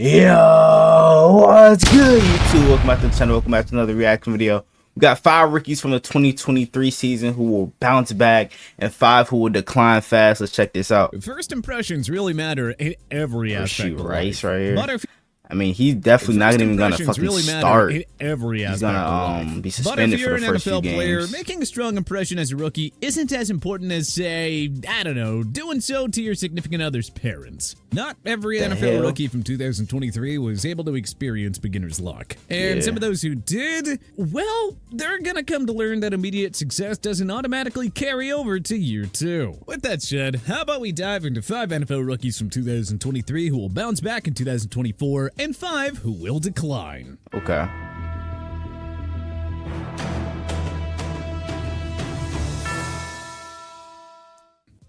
Yo, what's good, YouTube? Welcome back to the channel. Welcome back to another reaction video. We got 5 rookies from the 2023 season who will bounce back and 5 who will decline fast. Let's check this out. First impressions really matter in every aspect of Rice life. right here. But if I mean, he's definitely not even gonna fucking really start. In every He's aspect gonna of life. be But suspended if for you're the an first few NFL player, games. making a strong impression as a rookie isn't as important as, say, I don't know, doing so to your significant other's parents. Not every NFL rookie from 2023 was able to experience beginner's luck. And some of those who did, well, they're gonna come to learn that immediate success doesn't automatically carry over to year 2. With that said, how about we dive into 5 NFL rookies from 2023 who will bounce back in 2024 and 5 who will decline. Okay.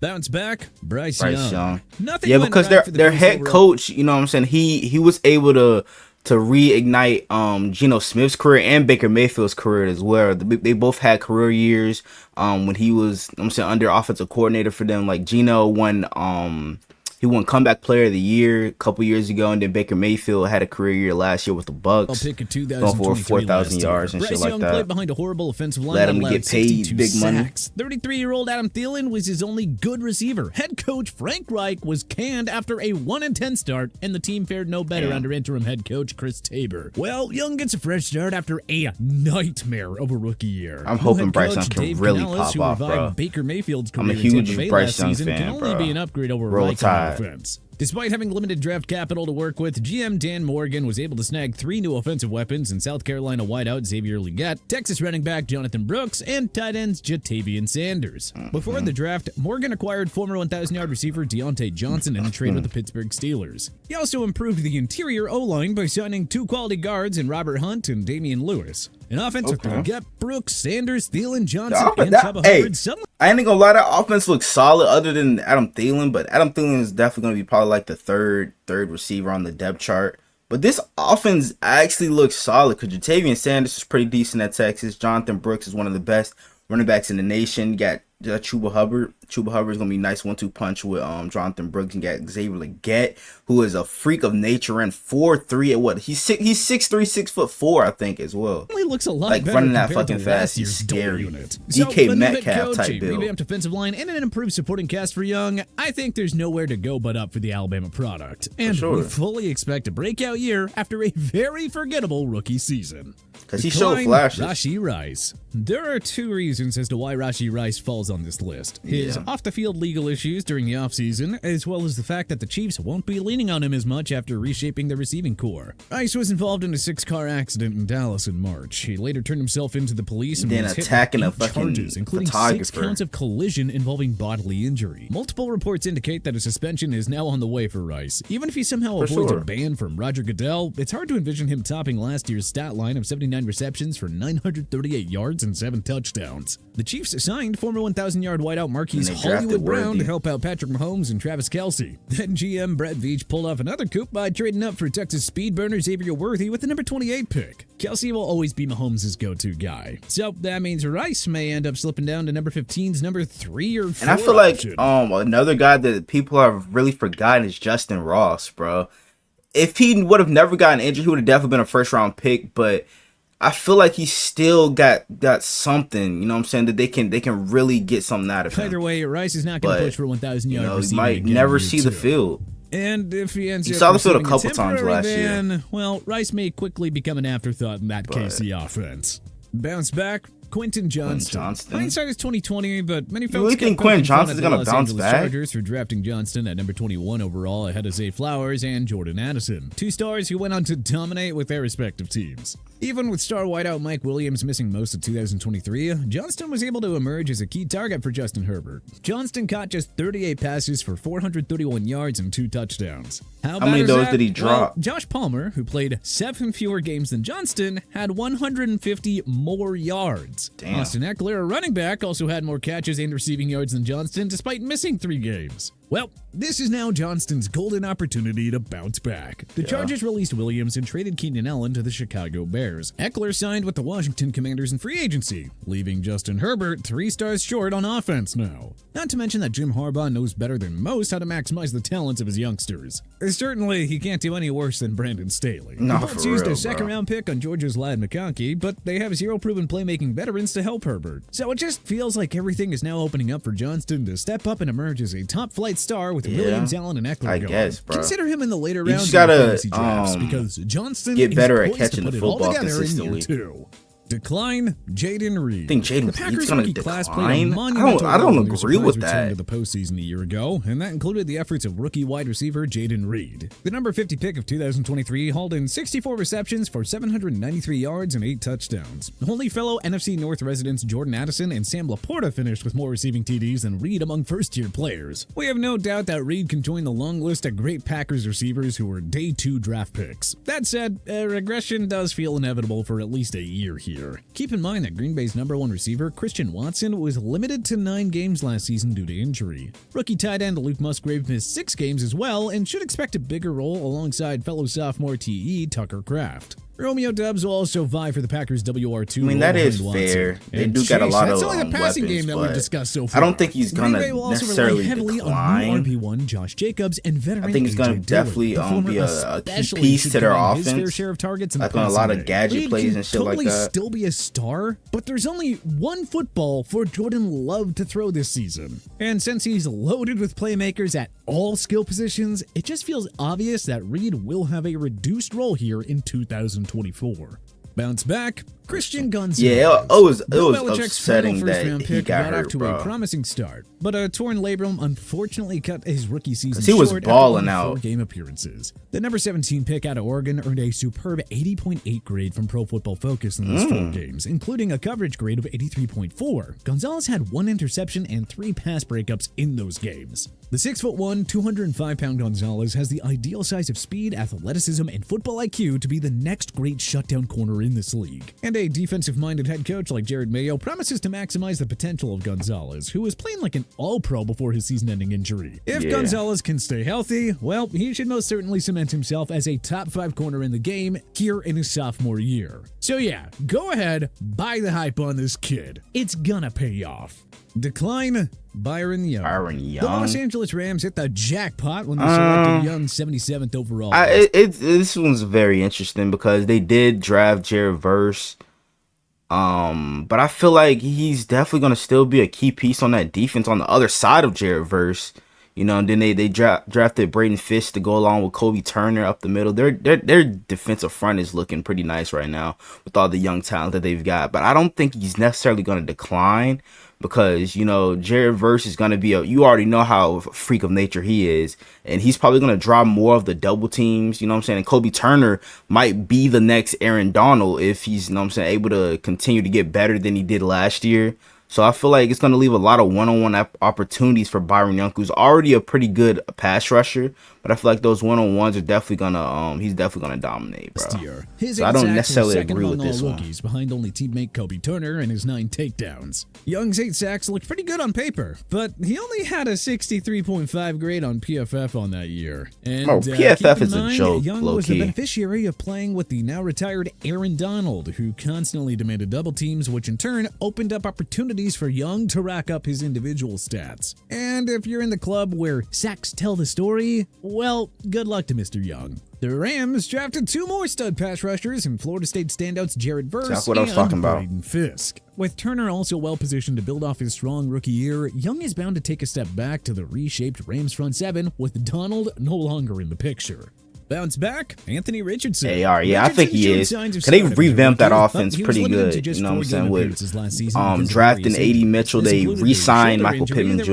Bounce back, Bryce Young. Young. Nothing Yeah, went because right for the their first head overall- coach, you know what I'm saying, he was able to reignite Geno Smith's career and Baker Mayfield's career as well. They both had career years when he was, I'm saying, under offensive coordinator for them. Like Geno won he won comeback player of the year a couple years ago, and then Baker Mayfield had a career year last year with the Bucks. Pick of Going for 4,000 yards and Bryce shit like Young that. played behind a horrible offensive line Let that him allowed get paid 62 big money. sacks. 33-year-old Adam Thielen was his only good receiver. Head coach Frank Reich was canned after a 1-10 start, and the team fared no better under interim head coach Chris Tabor. Well, Young gets a fresh start after a nightmare of a rookie year. I'm hoping Head Bryce coach Young can Dave really Canales, pop who off, revived bro. Baker Mayfield's career I'm a in huge Tampa Bay Bryce last Young season, fan, can only bro. be an upgrade over Roll Reich on Tide. offense. Despite having limited draft capital to work with, GM Dan Morgan was able to snag 3 new offensive weapons in South Carolina wideout Xavier Legette, Texas running back Jonathan Brooks, and tight ends Jatavian Sanders. Before the draft, Morgan acquired former 1,000-yard receiver Deontay Johnson in a trade with the Pittsburgh Steelers. He also improved the interior O-line by signing 2 quality guards in Robert Hunt and Damian Lewis. An offense with Legette, Brooks, Sanders, Thielen, Johnson, and Chuba Hubbard suddenly... I ain't gonna lie, that offense looks solid other than Adam Thielen, but Adam Thielen is definitely gonna be probably like the third receiver on the depth chart. But this offense actually looks solid because Jatavian Sanders is pretty decent at Texas. Jonathan Brooks is one of the best running backs in the nation. You got Chuba Hubbard. Chuba Hubbard is gonna be a nice 1-2 punch with Jonathan Brooks. You got Xavier Legette, who is a freak of nature and 4'3" at what? He's 6'3", 6'4", I think, as well. He looks a lot Like better running that compared to fucking fast last is year's scary. unit. DK So, Metcalf coach, type a build. revamped offensive line, and an improved supporting cast for Young. I think there's nowhere to go but up for the Alabama product. And we fully expect a breakout year after a very forgettable rookie season. Because he showed flashes. Rashee Rice. There are 2 reasons as to why Rashee Rice falls on this list. His off-the-field legal issues during the offseason, as well as the fact that the Chiefs won't be leaning on him as much after reshaping their receiving core. Rice was involved in a 6-car accident in Dallas in March. He later turned himself into the police and Then was hit attacking with a 8 fucking charges, including 6 photographer. counts of collision involving bodily injury. Multiple reports indicate that a suspension is now on the way for Rice. Even if he somehow avoids a ban from Roger Goodell, it's hard to envision him topping last year's stat line of 79 receptions for 938 yards and 7 touchdowns. The Chiefs signed former 1,000-yard wideout Marquise Hollywood Brown to help out Patrick Mahomes and Travis Kelce. Then GM Brett Veach pulled off another coup by trading up for Texas speed burner Xavier Worthy with the number 28 pick. Kelce will always be Mahomes' go-to guy. So that means Rice may end up slipping down to number 15's number 3 or 4 And I feel like option. another guy that people have really forgotten is Justin Ross, bro. If he would have never gotten injured, he would have definitely been a first-round pick, but I feel like he still got something, you know what I'm saying, that they can really get something out of him. Either way, Rice is not going to push for 1,000-yard You receiving might again never in see year the 2. field. And if he ends You up saw the field a receiving couple times temporary last year. ban, well, Rice may quickly become an afterthought in that KC offense. Bounce back, Quentin Johnston. Hindsight is 2020, but many folks really think Quentin Johnston's gonna bounce back? Chargers for drafting Johnston at number 21 overall ahead of Zay Flowers and Jordan Addison, 2 stars who went on to dominate with their respective teams. Even with star wideout Mike Williams missing most of 2023, Johnston was able to emerge as a key target for Justin Herbert. Johnston caught just 38 passes for 431 yards and 2 touchdowns. How many of those did he Well, drop? Josh Palmer, who played 7 fewer games than Johnston, had 150 more yards. Damn. Austin Eckler, a running back, also had more catches and receiving yards than Johnston, despite missing 3 games. Well, this is now Johnston's golden opportunity to bounce back. The Chargers released Williams and traded Keenan Allen to the Chicago Bears. Eckler signed with the Washington Commanders in free agency, leaving Justin Herbert 3 stars short on offense now. Not to mention that Jim Harbaugh knows better than most how to maximize the talents of his youngsters. Certainly, he can't do any worse than Brandon Staley. No, the Bucs used a second-round pick on Georgia's Ladd McConkey, but they have 0 proven playmaking veterans to help Herbert. So it just feels like everything is now opening up for Johnston to step up and emerge as a top-flight star with Williams, Allen, and Eckler. I guess, bro. Consider him in the later rounds just gotta, of fantasy drafts because Johnston get better is at catching to the put it all football together in year consistently. 2. Decline, Jayden Reed. I think Jayden The Packers Reed's gonna rookie class decline? played a monumental I don't role in their agree surprise with return that. to the postseason a year ago, and that included the efforts of rookie wide receiver Jayden Reed. The number 50 pick of 2023 hauled in 64 receptions for 793 yards and 8 touchdowns. Only fellow NFC North residents Jordan Addison and Sam Laporta finished with more receiving TDs than Reed among first-year players. We have no doubt that Reed can join the long list of great Packers receivers who were day 2 draft picks. That said, regression does feel inevitable for at least a year here. Keep in mind that Green Bay's number 1 receiver, Christian Watson, was limited to 9 games last season due to injury. Rookie tight end Luke Musgrave missed 6 games as well and should expect a bigger role alongside fellow sophomore TE Tucker Kraft. Romeo Doubs will also vie for the Packers WR2. I mean, that is fair. They do got a lot of that's only the passing weapons, game that we've discussed so I far. don't think he's Green gonna Bay will also necessarily rely heavily decline. on new RB1 Josh Jacobs and veteran I think he's gonna AJ definitely Dillon. The be a former key especially piece should to their command his offense. fair share of targets in Like the on a lot passing of game. gadget Reed plays can and shit like totally that. still be a star, but there's only one football for Jordan Love to throw this season. And since he's loaded with playmakers at all skill positions, it just feels obvious that Reed will have a reduced role here in 2024. Bounce back, Christian Gonzalez. Yeah, it was Bill Belichick's upsetting final that first-round he pick got off hurt, to bro. a promising start, but a torn labrum unfortunately cut his rookie season he was short balling after only out. 4 game appearances. The number 17 pick out of Oregon earned a superb 80.8 grade from Pro Football Focus in those 4 games, including a coverage grade of 83.4. Gonzalez had 1 interception and 3 pass breakups in those games. The 6'1", 205-pound Gonzalez has the ideal size of speed, athleticism, and football IQ to be the next great shutdown corner in this league. And a defensive-minded head coach like Jared Mayo promises to maximize the potential of Gonzalez, who was playing like an all-pro before his season-ending injury. If Gonzalez can stay healthy, well, he should most certainly cement himself as a top 5 corner in the game here in his sophomore year. So yeah, go ahead, buy the hype on this kid. It's gonna pay off. Decline, Byron Young. The Los Angeles Rams hit the jackpot when they selected Young 77th overall. This one's very interesting because they did draft Jared Verse. But I feel like he's definitely going to still be a key piece on that defense on the other side of Jared Verse. You know, and then they drafted Braden Fish to go along with Kobe Turner up the middle. Their defensive front is looking pretty nice right now with all the young talent that they've got. But I don't think he's necessarily going to decline because, you know, Jared Verse is going to be you already know how a freak of nature he is. And he's probably going to draw more of the double teams, you know what I'm saying? And Kobe Turner might be the next Aaron Donald if he's, you know what I'm saying, able to continue to get better than he did last year. So I feel like it's going to leave a lot of one-on-one opportunities for Byron Young, who's already a pretty good pass rusher. But I feel like those one-on-ones are definitely going to, he's definitely going to dominate, bro. So I don't necessarily agree with this one. Rookies behind only teammate Kobe Turner and his 9 takedowns. Young's 8 sacks looked pretty good on paper, but he only had a 63.5 grade on PFF on that year. And PFF is a joke, Young was the beneficiary of playing with the now retired Aaron Donald, who constantly demanded double teams, which in turn opened up opportunities for Young to rack up his individual stats. And if you're in the club where sacks tell the story, well, good luck to Mr. Young. The Rams drafted 2 more stud pass rushers in Florida State standouts Jared Verse and Braden Fisk. With Turner also well positioned to build off his strong rookie year, Young is bound to take a step back to the reshaped Rams front 7 with Donald no longer in the picture. Bounce back, Anthony Richardson. AR, yeah, I think he is. Cause they revamped that offense pretty good. You know what I'm saying? With drafting A.D. Mitchell, they re-signed Michael Pittman Jr.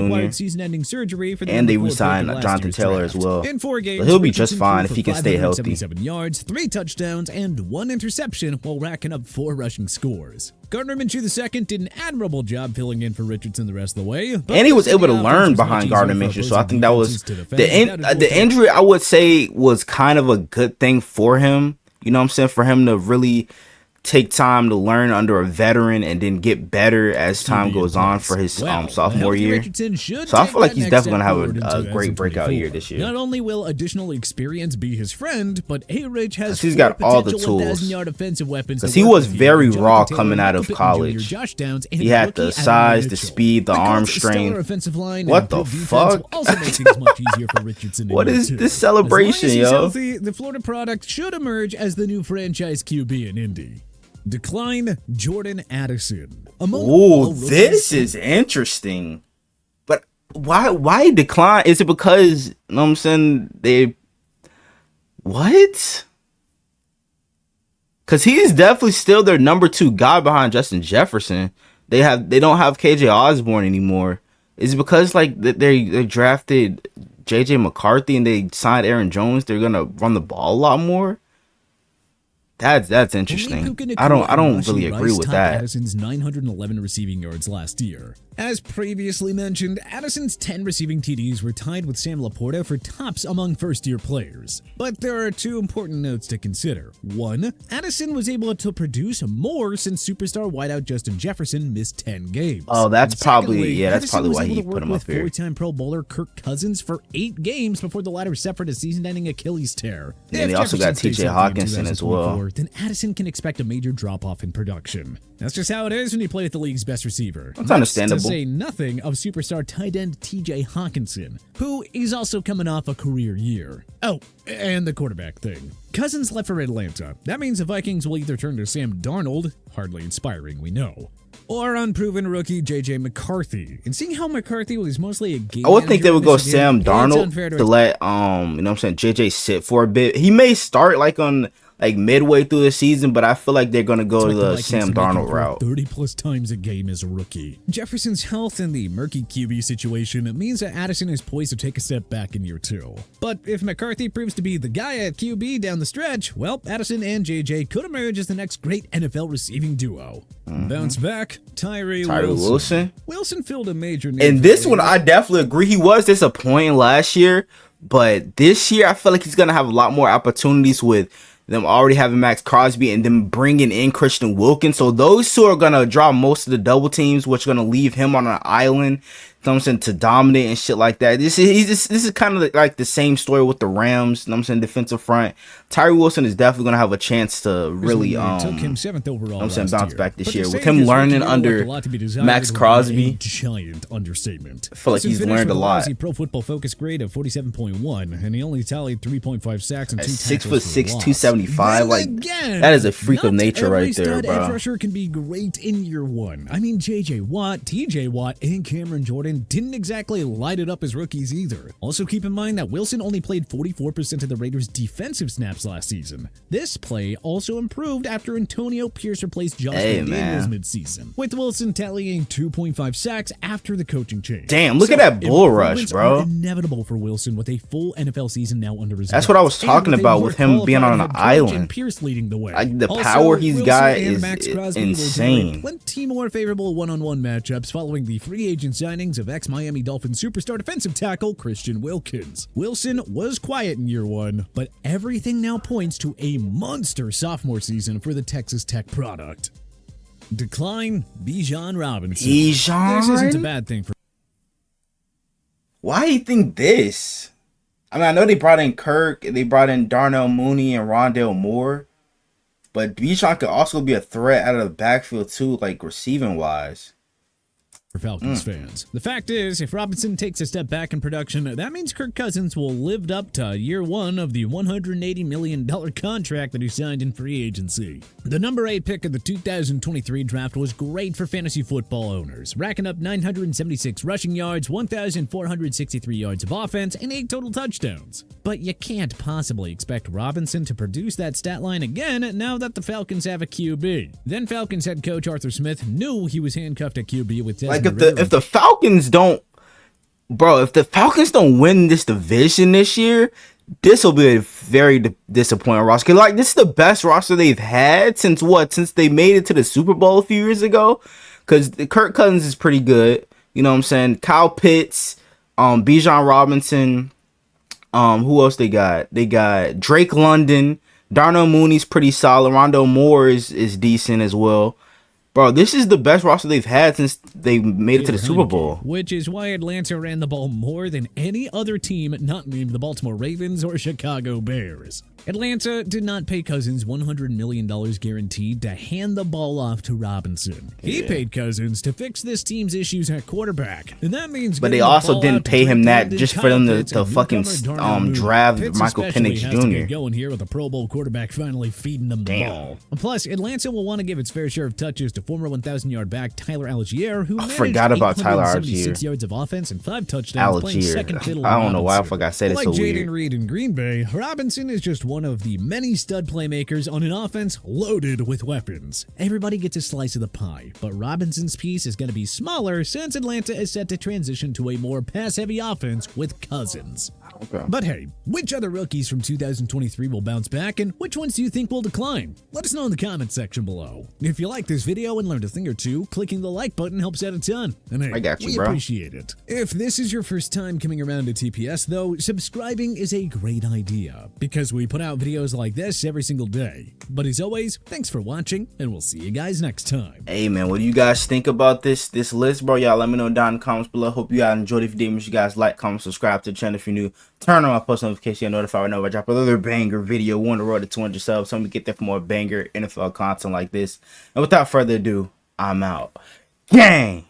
And they re-signed Jonathan Taylor as well. So he'll be just fine if he can stay healthy. 77 yards, 3 touchdowns, and 1 interception while racking up 4 rushing scores. Gardner Minshew II did an admirable job filling in for Richardson the rest of the way. And he was able to learn behind Gardner Minshew, so I think that was the injury, I would say, was kind of a good thing for him. You know what I'm saying? For him to really take time to learn under a veteran and then get better as time goes on for his sophomore year. So I feel like he's definitely going to have a great breakout year this year. Not only will additional experience be his friend, but A-Rich has he's got all the tools. Offensive weapons because he was very raw coming out of college. He had the size, the speed, the arm strength. What the fuck? What is this celebration, yo? The Florida product should emerge as the new franchise QB in Indy. Decline Jordan Addison. Ooh, this is interesting. But why decline? Is it because, you know what I'm saying, what? Because he's definitely still their number 2 guy behind Justin Jefferson. They don't have KJ Osborne anymore. Is it because like they drafted JJ McCarthy and they signed Aaron Jones? They're gonna run the ball a lot more. That's interesting. I don't really agree with that. Addison's 911 receiving yards last year. As previously mentioned, Addison's 10 receiving TDs were tied with Sam Laporta for tops among first-year players. But there are 2 important notes to consider. 1, Addison was able to produce more since superstar wideout Justin Jefferson missed 10 games. Oh, that's probably why he put him up here. 4-time Pro Bowler Kirk Cousins for 8 games before the latter suffered a season-ending Achilles tear. And they also got T.J. Hawkinson as well. Then Addison can expect a major drop-off in production. That's just how it is when you play with the league's best receiver. That's understandable. To say nothing of superstar tight end T.J. Hawkinson, who is also coming off a career year. Oh, and the quarterback thing. Cousins left for Atlanta. That means the Vikings will either turn to Sam Darnold, hardly inspiring, we know, or unproven rookie J.J. McCarthy. And seeing how McCarthy was mostly a game, I would think they would go Sam Darnold to let you know what I'm saying, JJ sit for a bit. He may start like midway through the season, but I feel like they're going to go the Sam Darnold route. 30-plus times a game as a rookie. Jefferson's health and the murky QB situation means that Addison is poised to take a step back in year 2. But if McCarthy proves to be the guy at QB down the stretch, well, Addison and JJ could emerge as the next great NFL receiving duo. Bounce back, Tyree Wilson. Wilson filled a major need. And this one, I definitely agree. He was disappointing last year, but this year, I feel like he's going to have a lot more opportunities with them already having Max Crosby and them bringing in Christian Wilkins. So those 2 are going to draw most of the double teams, which are going to leave him on an island, you know what I'm saying, to dominate and shit like that. This is kind of like the same story with the Rams, you know what I'm saying, defensive front. Tyree Wilson is definitely going to have a chance to really took him 7th overall I'm saying, bounce back this year. With him learning under Max Crosby, giant understatement. I feel like he's learned a lot. Pro Football Focus grade of 47.1, and he only tallied 3.5 sacks and 2 tackles 6'6", 275. Like, that is a freak of nature right there, bro. Edge rusher can be great in year 1. I mean, J.J. Watt, T.J. Watt, and Cameron Jordan didn't exactly light it up as rookies either. Also keep in mind that Wilson only played 44% of the Raiders' defensive snaps last season. This play also improved after Antonio Pierce replaced Josh McDaniels midseason, with Wilson tallying 2.5 sacks after the coaching change. Damn, look at that bull rush, bro. Inevitable for Wilson with a full NFL season now under his belt. That's what I was talking about with him being on an island. Pierce leading the way. Like, the power he's got is insane. Plenty more favorable one-on-one matchups following the free agent signings of ex-Miami Dolphins superstar defensive tackle Christian Wilkins. Wilson was quiet in year 1, but everything now points to a monster sophomore season for the Texas Tech product. Decline Bijan Robinson. This isn't a bad thing for. Why do you think this? I mean, I know they brought in Kirk, they brought in Darnell Mooney and Rondale Moore, but Bijan could also be a threat out of the backfield too, like receiving wise. For Falcons fans. The fact is, if Robinson takes a step back in production, that means Kirk Cousins will live up to year 1 of the $180 million contract that he signed in free agency. The number 8 pick of the 2023 draft was great for fantasy football owners, racking up 976 rushing yards, 1,463 yards of offense, and 8 total touchdowns. But you can't possibly expect Robinson to produce that stat line again now that the Falcons have a QB. Then Falcons head coach Arthur Smith knew he was handcuffed at QB with Desmond if the Falcons don't win this division this year, this will be a very disappointing roster. Like, this is the best roster they've had since they made it to the Super Bowl a few years ago. Because Kirk Cousins is pretty good. You know what I'm saying? Kyle Pitts, Bijan Robinson. Who else they got? They got Drake London. Darnell Mooney's pretty solid. Rondo Moore is decent as well. Bro, this is the best roster they've had since they made it to the Super Bowl. Which is why Atlanta ran the ball more than any other team not named the Baltimore Ravens or Chicago Bears. Atlanta did not pay Cousins $100 million guaranteed to hand the ball off to Robinson. He paid Cousins to fix this team's issues at quarterback. And that means but they also didn't pay him that just for them to fucking draft Michael Penix Jr. Going here with a Pro Bowl quarterback finally feeding them the ball. Plus, Atlanta will want to give its fair share of touches to former 1,000-yard back Tyler Algier, who forgot about Tyler Algier. 6 yards of offense and 5 touchdowns, playing second fiddle. I don't know why I forgot. I said it's so weird. Like Jaden Reed in Green Bay, Robinson is just one of the many stud playmakers on an offense loaded with weapons. Everybody gets a slice of the pie, but Robinson's piece is going to be smaller since Atlanta is set to transition to a more pass-heavy offense with Cousins. Okay. But hey, which other rookies from 2023 will bounce back, and which ones do you think will decline? Let us know in the comment section below. If you like this video and learned a thing or two, clicking the like button helps out a ton. And hey, I got you, we bro. appreciate it. If this is your first time coming around to TPS though, subscribing is a great idea, because we put out videos like this every single day. But as always, thanks for watching, and we'll see you guys next time. Hey man, what do you guys think about this list, bro? Y'all let me know down in the comments below. Hope you guys enjoyed. If you did, make sure you guys like, comment, subscribe to the channel if you're new. Turn on my post notification, you're notified whenever I drop another banger video. We're on the road to 200 subs, so I'm gonna get there for more banger NFL content like this. And without further ado, I'm out. Gang!